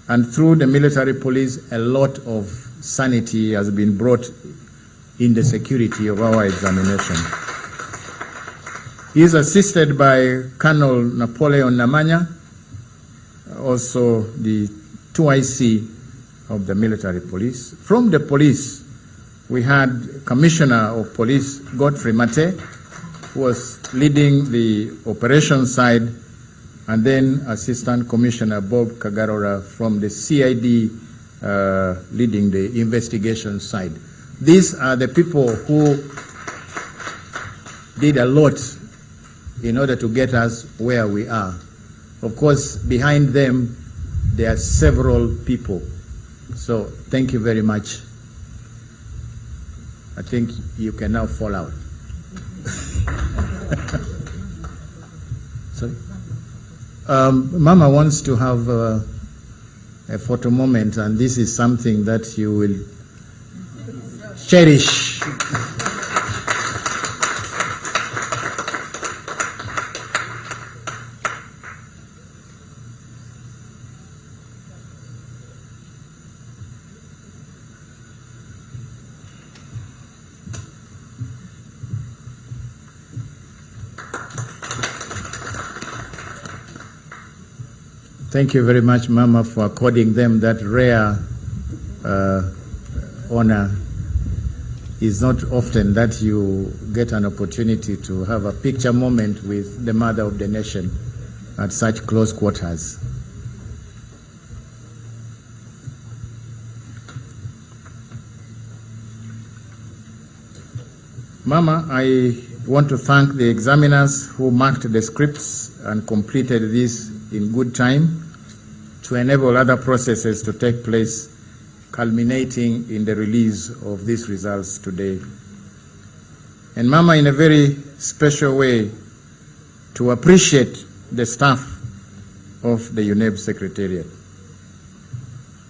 And through the military police, a lot of sanity has been brought in the security of our examination. He is assisted by Colonel Napoleon Namanya, also the 2IC of the military police. From the police, we had Commissioner of Police Godfrey Mate, who was leading the operations side, and then Assistant Commissioner Bob Kagarora from the CID leading the investigation side. These are the people who did a lot in order to get us where we are. Of course, behind them, there are several people. So thank you very much. I think you can now fall out. Sorry? Mama wants to have a photo moment, and this is something that you will cherish. Thank you very much, Mama, for according them that rare honor. It's not often that you get an opportunity to have a picture moment with the mother of the nation at such close quarters. Mama, I want to thank the examiners who marked the scripts and completed this in good time to enable other processes to take place, culminating in the release of these results today. And Mama, in a very special way, to appreciate the staff of the UNEB Secretariat.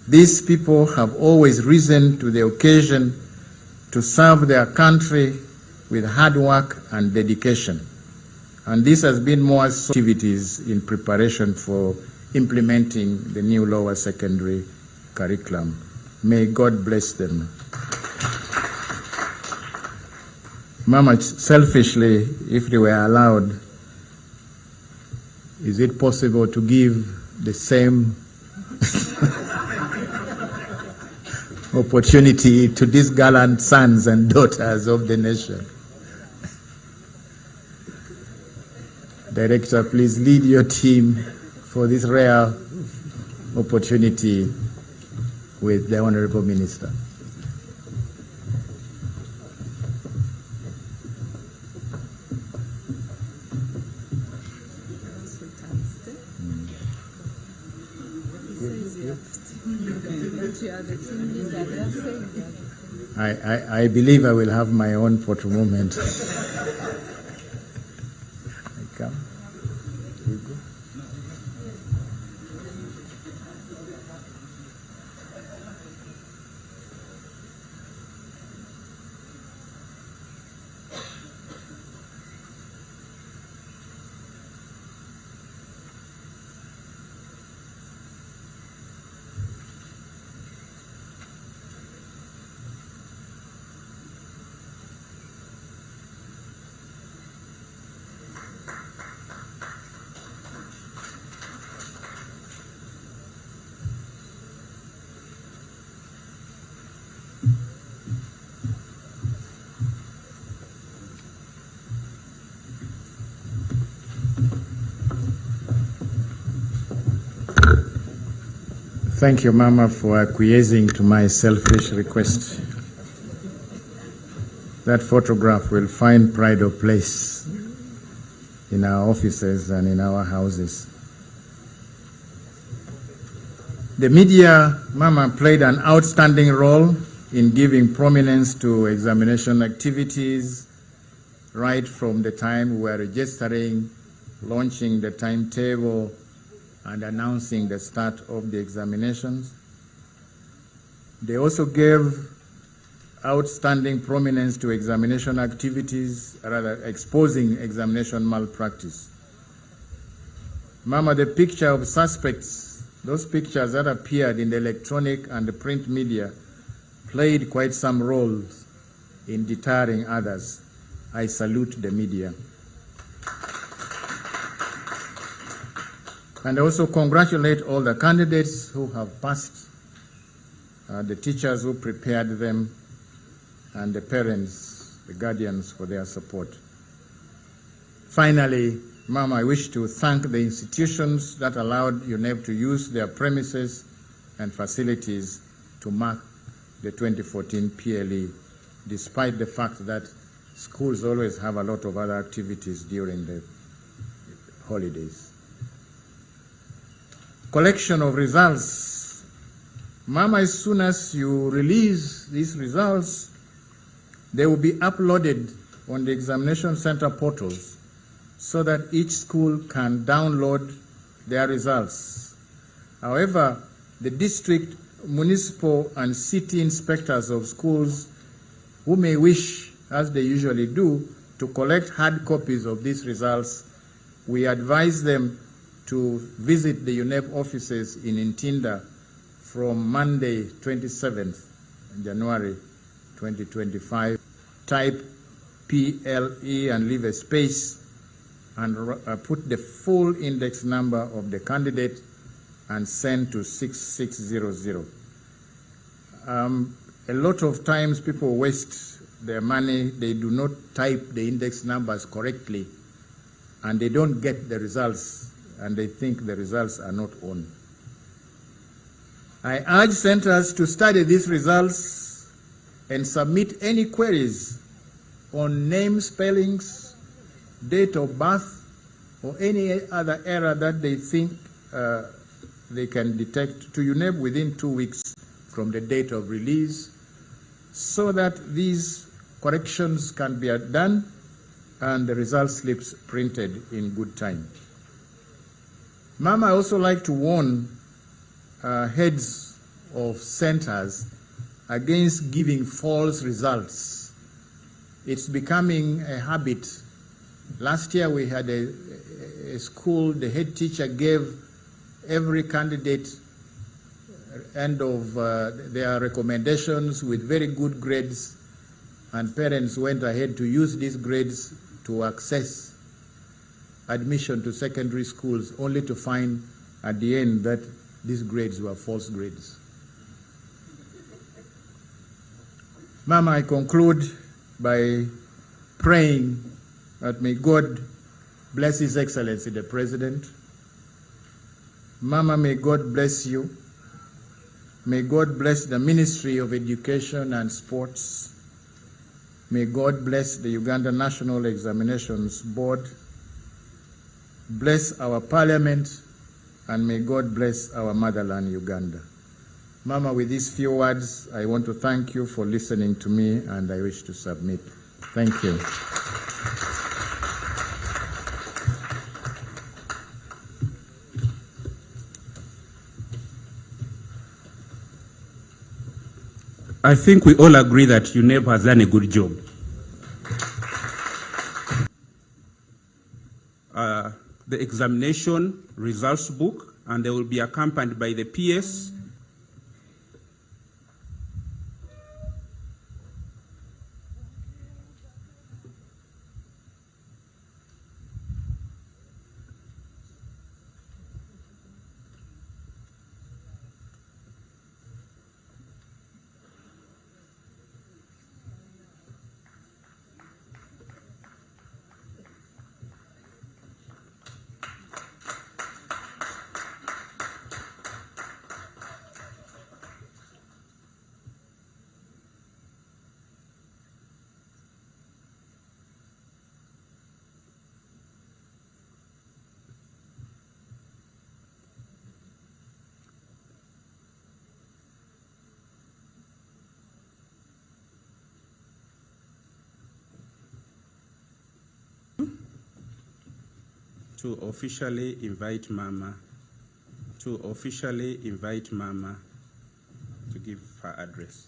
These people have always risen to the occasion to serve their country with hard work and dedication. And this has been more activities in preparation for implementing the new lower secondary curriculum. May God bless them. Mama, selfishly, if they were allowed, is it possible to give the same opportunity to these gallant sons and daughters of the nation? Director, please lead your team for this rare opportunity with the Honorable Minister. I believe I will have my own photo moment. Come. Thank you, Mama, for acquiescing to my selfish request. That photograph will find pride of place in our offices and in our houses. The media, Mama, played an outstanding role in giving prominence to examination activities right from the time we were registering, launching the timetable, and announcing the start of the examinations. They also gave outstanding prominence to examination activities, rather exposing examination malpractice. Mama, the picture of suspects those pictures that appeared in the electronic and the print media played quite some roles in deterring others. I salute the media. And I also congratulate all the candidates who have passed, the teachers who prepared them, and the parents, the guardians for their support. Finally, Mama, I wish to thank the institutions that allowed UNEP to use their premises and facilities to mark the 2014 PLE, despite the fact that schools always have a lot of other activities during the holidays. Collection of results. Mama, as soon as you release these results, they will be uploaded on the examination center portals so that each school can download their results. However, the district, municipal, and city inspectors of schools who may wish, as they usually do, to collect hard copies of these results, we advise them to visit the UNEP offices in Ntinda from Monday, 27th January 2025. Type PLE and leave a space and put the full index number of the candidate and send to 6600. A lot of times people waste their money. They do not type the index numbers correctly and they don't get the results and they think the results are not on. I urge centers to study these results and submit any queries on name spellings, date of birth, or any other error that they think they can detect to UNEP within 2 weeks from the date of release, so that these corrections can be done and the result slips printed in good time. Mama, I also like to warn heads of centers against giving false results. It's becoming a habit. Last year we had a school, the head teacher gave every candidate end of their recommendations with very good grades, and parents went ahead to use these grades to access admission to secondary schools, only to find at the end that these grades were false grades. Mama, I conclude by praying that may God bless His Excellency the President. Mama, may God bless you. May God bless the Ministry of Education and Sports. May God bless the Uganda National Examinations Board. Bless our Parliament, and may God bless our motherland, Uganda. Mama, with these few words, I want to thank you for listening to me, and I wish to submit. Thank you. I think we all agree that UNEP has done a good job. The examination results book, and they will be accompanied by the PS. To officially invite Mama to give her address.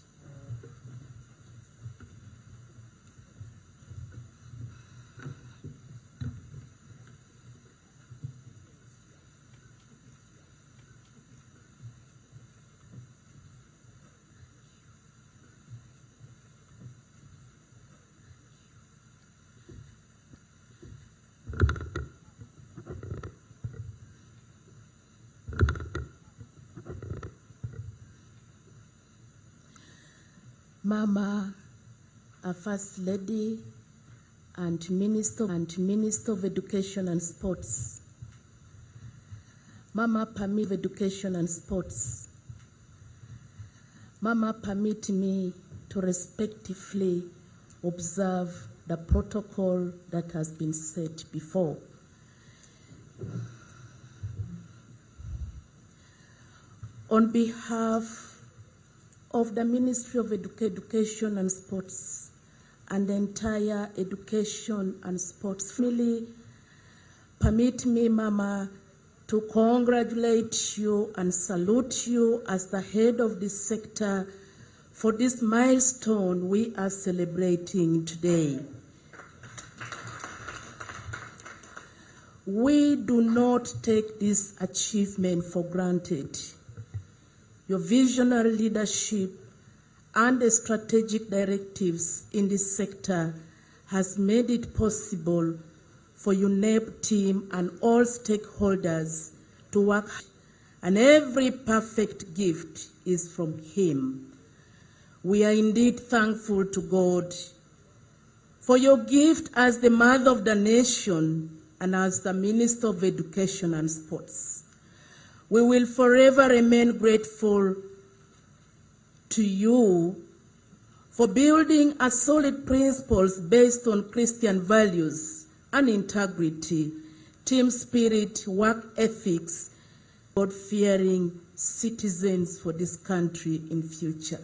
Mama, our First Lady and Minister of Education and Sports. Mama, permit education and sports. Mama, permit me to respectfully observe the protocol that has been set before. On behalf of the Ministry of Education and Sports and the entire education and sports family, permit me, Mama, to congratulate you and salute you as the head of this sector for this milestone we are celebrating today. We do not take this achievement for granted. Your visionary leadership and the strategic directives in this sector has made it possible for your NEP team and all stakeholders to work, and every perfect gift is from Him. We are indeed thankful to God for your gift as the mother of the nation and as the Minister of Education and Sports. We will forever remain grateful to you for building a solid principles based on Christian values and integrity, team spirit, work ethics, God-fearing citizens for this country in future.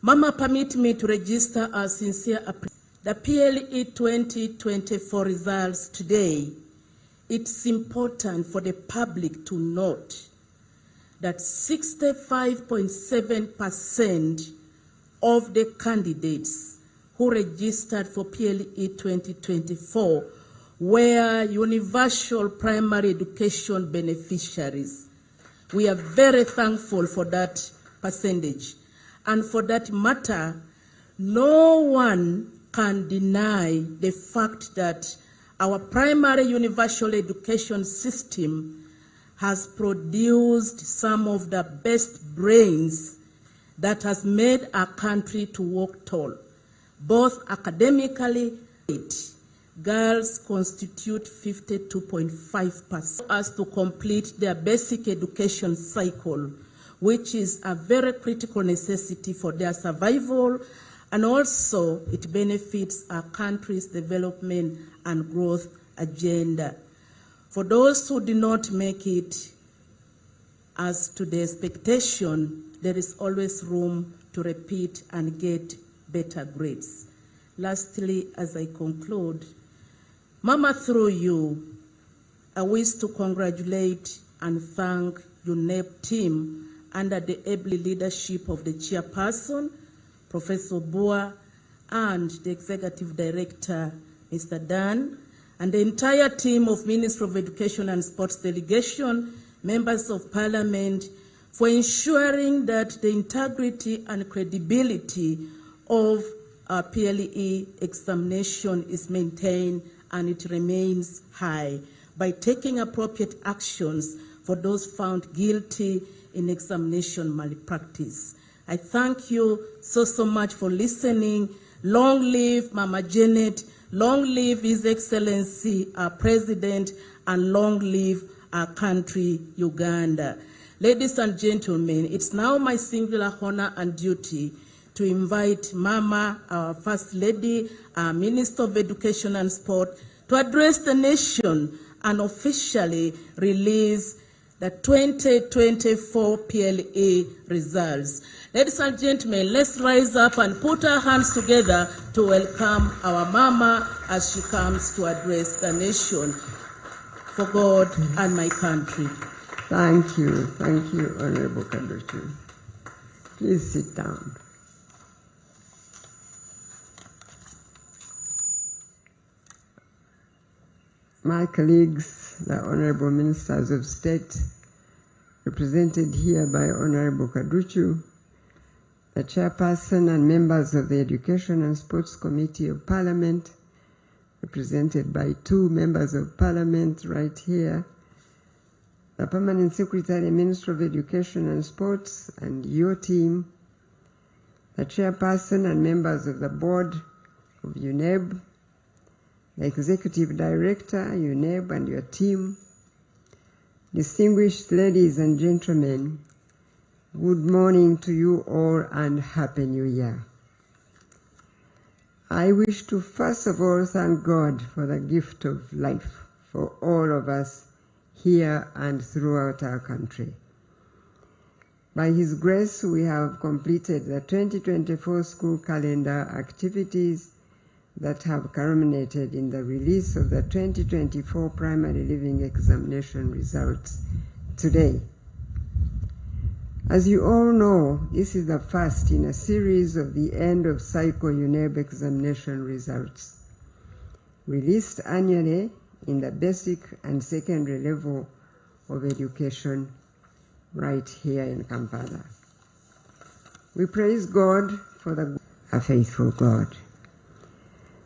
Mama, permit me to register our sincere appreciation. The PLE 2024 results today. It's important for the public to note that 65.7% of the candidates who registered for PLE 2024 were universal primary education beneficiaries. We are very thankful for that percentage. And for that matter, no one can deny the fact that our primary universal education system has produced some of the best brains that has made our country to walk tall, both academically. Girls constitute 52.5% as to complete their basic education cycle, which is a very critical necessity for their survival, and also it benefits our country's development and growth agenda. For those who do not make it as to the expectation, there is always room to repeat and get better grades. Lastly, as I conclude, Mama, through you, I wish to congratulate and thank your NEP team under the able leadership of the chairperson, Professor Bua, and the Executive Director, Mr. Dan, and the entire team of Ministry of Education and Sports delegation, members of Parliament, for ensuring that the integrity and credibility of our PLE examination is maintained and it remains high by taking appropriate actions for those found guilty in examination malpractice. I thank you so much for listening. Long live Mama Janet, long live His Excellency, our President, and long live our country, Uganda. Ladies and gentlemen, it's now my singular honor and duty to invite Mama, our First Lady, our Minister of Education and Sport, to address the nation and officially release the 2024 PLE results. Ladies and gentlemen, let's rise up and put our hands together to welcome our Mama as she comes to address the nation for God and my country. Thank you, Honorable Kaduchu. Please sit down. My colleagues, the Honorable Ministers of State, represented here by Honorable Kaduchu, the Chairperson and members of the Education and Sports Committee of Parliament, represented by 2 members of Parliament right here, the Permanent Secretary, Minister of Education and Sports, and your team, the chairperson and members of the board of UNEB, the executive director, UNEB, and your team, distinguished ladies and gentlemen, good morning to you all and Happy New Year. I wish to first of all thank God for the gift of life for all of us here and throughout our country. By His grace, we have completed the 2024 school calendar activities that have culminated in the release of the 2024 primary living examination results today. As you all know, this is the first in a series of the end of cycle UNEB examination results, released annually in the basic and secondary level of education right here in Kampala. We praise God for a faithful God.